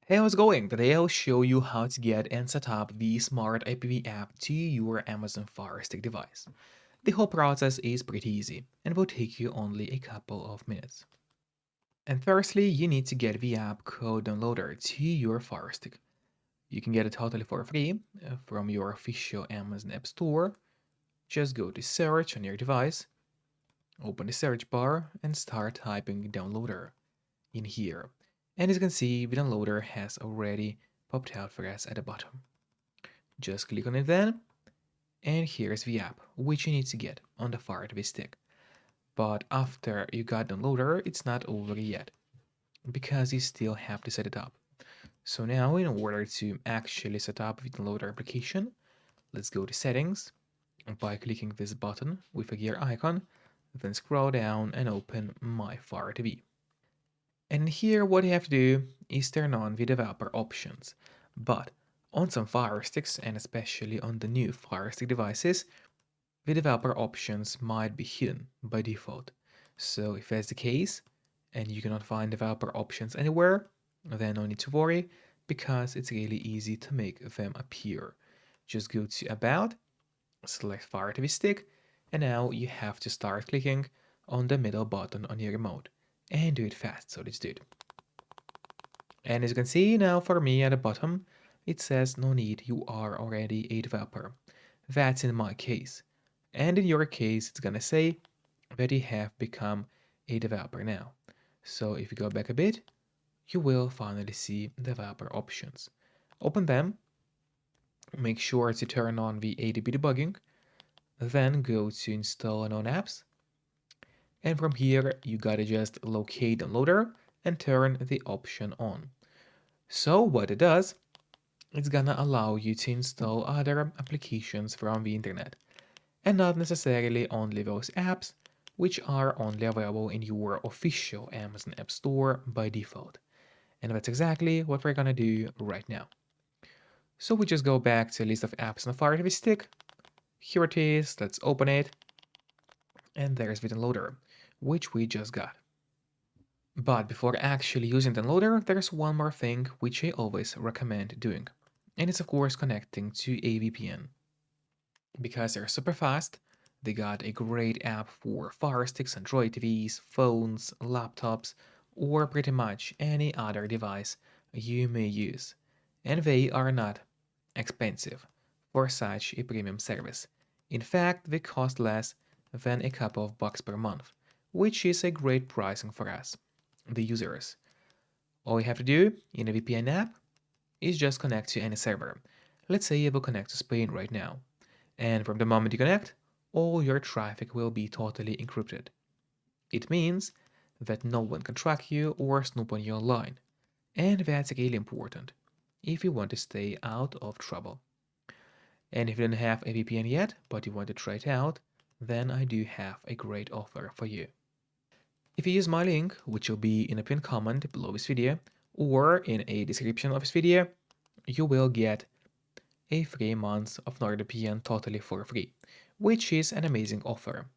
Hey, how's it going? Today I'll show you how to get and set up the Smart IPTV app to your Amazon Fire Stick device. The whole process is pretty easy and will take you only a couple of minutes. And firstly, you need to get the app code downloader to your Fire Stick. You can get it totally for free from your official Amazon App Store. Just go to search on your device, open the search bar, and start typing downloader in here. And as you can see, the downloader has already popped out for us at the bottom. Just click on it then, and here's the app, which you need to get on the Fire TV stick. But after you got downloader, it's not over yet, because you still have to set it up. So now, in order to actually set up the downloader application, let's go to settings by clicking this button with a gear icon, then scroll down and open My Fire TV. And here what you have to do is turn on the developer options. But on some Fire Sticks, and especially on the new Fire Stick devices, the developer options might be hidden by default. So if that's the case, and you cannot find developer options anywhere, then no need to worry, because it's really easy to make them appear. Just go to About, select Fire TV Stick, and now you have to start clicking on the middle button on your remote. And do it fast, so let's do it. And as you can see now for me at the bottom, it says no need, you are already a developer. That's in my case. And in your case, it's gonna say that you have become a developer now. So if you go back a bit, you will finally see developer options. Open them, make sure to turn on the ADB debugging, then go to install unknown apps. And from here, you gotta just locate downloader and turn the option on. So what it does, it's gonna allow you to install other applications from the internet, and not necessarily only those apps which are only available in your official Amazon App Store by default. And that's exactly what we're gonna do right now. So we just go back to a list of apps on the Fire TV stick. Here it is, let's open it. And there's the downloader, which we just got. But before actually using the downloader, there's one more thing which I always recommend doing. And it's of course connecting to a VPN. Because they're super fast, they got a great app for Fire Sticks, Android TVs, phones, laptops, or pretty much any other device you may use. And they are not expensive for such a premium service. In fact, they cost less than a couple of bucks per month, which is a great pricing for us, the users. All you have to do in a VPN app is just connect to any server. Let's say you will connect to Spain right now. And from the moment you connect, all your traffic will be totally encrypted. It means that no one can track you or snoop on you online. And that's really important if you want to stay out of trouble. And if you don't have a VPN yet, but you want to try it out, then I do have a great offer for you. If you use my link, which will be in a pinned comment below this video, or in a description of this video, you will get a 3 months of NordVPN totally for free, which is an amazing offer.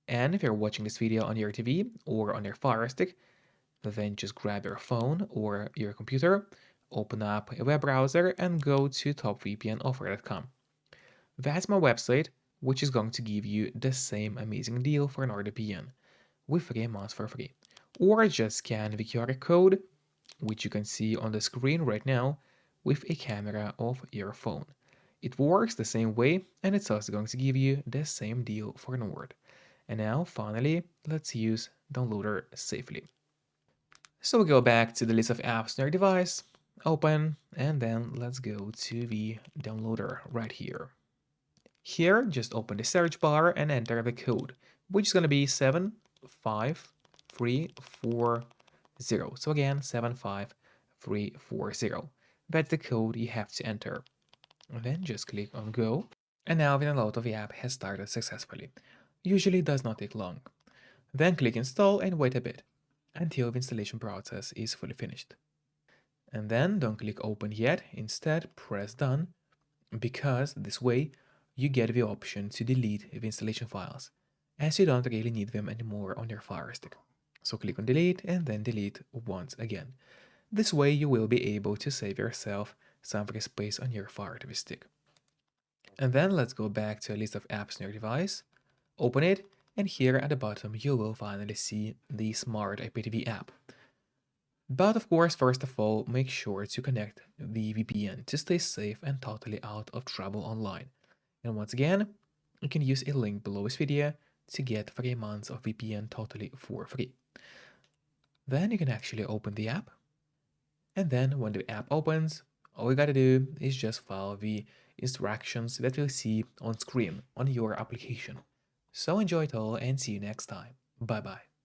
And if you're watching this video on your TV or on your Fire Stick, then just grab your phone or your computer, open up a web browser and go to topvpnoffer.com. That's my website, which is going to give you the same amazing deal for NordVPN with 3 months for free. Or just scan the QR code, which you can see on the screen right now, with a camera of your phone. It works the same way, and it's also going to give you the same deal for Nord. And now, finally, let's use Downloader safely. So we go back to the list of apps on your device, open, and then let's go to the Downloader right here. Here, just open the search bar and enter the code, which is going to be 75340. So again, 75340. That's the code you have to enter. And then just click on Go. And now the download of the app has started successfully. Usually does not take long. Then click Install and wait a bit until the installation process is fully finished. And then don't click Open yet, instead press Done, because this way you get the option to delete the installation files, as you don't really need them anymore on your Fire Stick. So click on Delete and then delete once again. This way you will be able to save yourself some free space on your Fire TV stick. And then let's go back to a list of apps on your device, open it, and here at the bottom you will finally see the Smart IPTV app. But of course, first of all, make sure to connect the VPN to stay safe and totally out of trouble online. And once again, you can use a link below this video to get 3 months of VPN totally for free. Then you can actually open the app. And then when the app opens, all you gotta do is just follow the instructions that you'll see on screen on your application. So enjoy it all and see you next time. Bye bye.